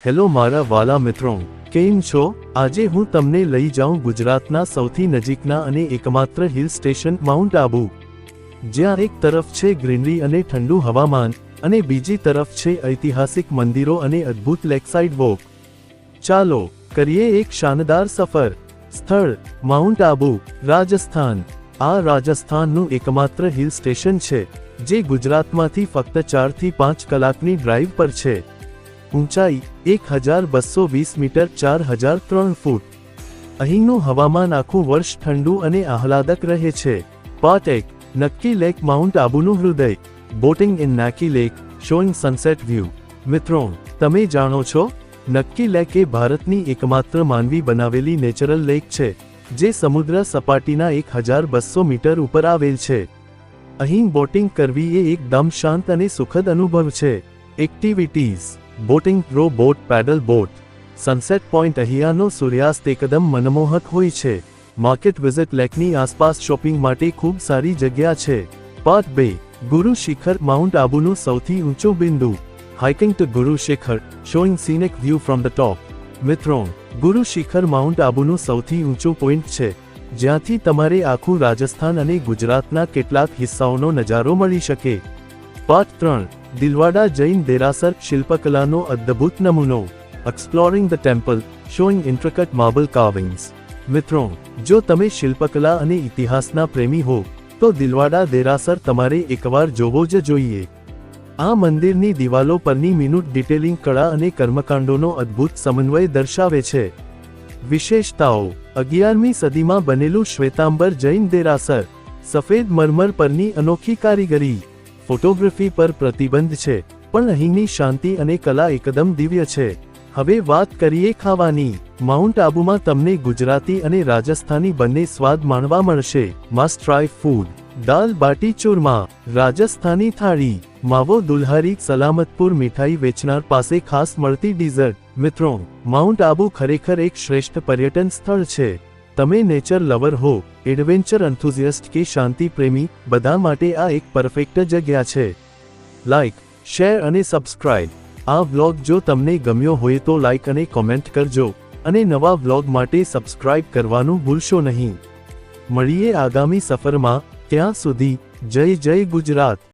Hello મારા વાલા મિત્રો, કેમ છો? આજે હું તમને લઈ જાઉં ગુજરાતના સૌથી નજીકના અને એકમાત્ર હિલ સ્ટેશન માઉન્ટ આબુ, જ્યાં એક તરફ છે ગ્રીનરી અને ઠંડુ હવામાન અને બીજી તરફ છે ઐતિહાસિક મંદિરો અને અદ્ભુત લેકસાઇડ વોક. ચાલો કરીએ એક શાનદાર સફર. સ્થળ: માઉન્ટ આબુ, રાજસ્થાન. આ રાજસ્થાનનું એકમાત્ર હિલ સ્ટેશન છે જે ગુજરાતમાંથી ફક્ત 4 થી 5 કલાકની ડ્રાઈવ પર છે. ઊંચાઈ 1220 મીટર 4003 ફૂટ. અહીંનું હવામાન આખું વર્ષ ઠંડુ અને આહલાદક રહે છે. પાર્ટ 1: નક્કી લેક, માઉન્ટ આબુનું હૃદય. બોટિંગ ઇન નક્કી લેક, શોઇંગ સનસેટ વ્યૂ. મિત્રો, તમે જાણો છો, નક્કી લેક એ ભારતની એકમાત્ર માનવી બનાવેલી નેચરલ લેક છે જે સમુદ્ર સપાટીના 1200 મીટર ઉપર આવેલ છે. અહીં બોટિંગ કરવી એ એકદમ શાંત અને સુખદ અનુભવ છે. Activities: boating, row boat, paddle boat. Sunset point: અહીંયાનો સૂર્યાસ્ત એકદમ મનમોહક હોય છે. માર્કેટ વિઝિટ: લેકની આસપાસ શોપિંગ માટે ખૂબ સારી જગ્યા છે. પાર્ટ 2: ગુરુ શિખર, માઉન્ટ આબુનું સૌથી ઊંચું બિંદુ. હાઇકિંગ ટુ ગુરુ શિખર, શોઇંગ સીનિક વ્યૂ ફ્રોમ ધ ટોપ. મિત્રો, ગુરુ શિખર માઉન્ટ આબુનું સૌથી ઊંચું પોઈન્ટ છે જ્યાંથી તમારે આખું રાજસ્થાન અને ગુજરાતના કેટલાક હિસ્સાઓનો નજારો મળી શકે. પાર્ટ 3: દિલવાડા જૈન દેરાસર, શિલ્પકલાનો અદ્ભુત નમૂનો. Exploring the temple, showing intricate marble carvings. મિત્રો, જો તમે શિલ્પકલા અને ઇતિહાસના પ્રેમી હો તો દિલવાડા દેરાસર તમારે એકવાર જોવો જ જોઈએ. આ મંદિરની દિવાલો પરની મિનૂટ ડિટેલિંગ કળા અને કર્મકાંડોનો અદ્ભુત સમન્વય દર્શાવે છે. વિશેષતાઓ: 11મી સદીમાં બનેલું શ્વેતાંબર જૈન દેરાસર. સફેદ મરમર પરની અનોખી કારીગરી. ફોટોગ્રાફી પર પ્રતિબંધ છે, પણ અહીંની શાંતિ અને કલા એકદમ દિવ્ય છે. હવે વાત કરીએ ખાવાની. માઉન્ટ આબુમાં તમને ગુજરાતી અને રાજસ્થાની બંને સ્વાદ માણવા મળશે. મસ્ટ ટ્રાય ફૂડ: દાલ બાટી ચૂરમા, રાજસ્થાની થાળી. માવો દુલ્હારી, સલામતપુર મીઠાઈ વેચનાર પાસે ખાસ મળતી ડીઝર્ટ. મિત્રો, માઉન્ટ આબુ ખરેખર એક શ્રેષ્ઠ પર્યટન સ્થળ છે. તમે નેચર લવર હો, એડવેન્ચર એન્થુઝિયાસ્ટ કે શાંતિ પ્રેમી, બધા માટે આ એક પરફેક્ટ જગ્યા છે. લાઇક, શેર અને સબસ્ક્રાઇબ. આ વ્લોગ જો તમને ગમ્યો હોય તો લાઇક અને કોમેન્ટ કરજો અને નવા વ્લોગ માટે સબસ્ક્રાઇબ કરવાનું ભૂલશો નહીં. મળીએ આગામી સફરમાં. ત્યાં સુધી જય જય ગુજરાત.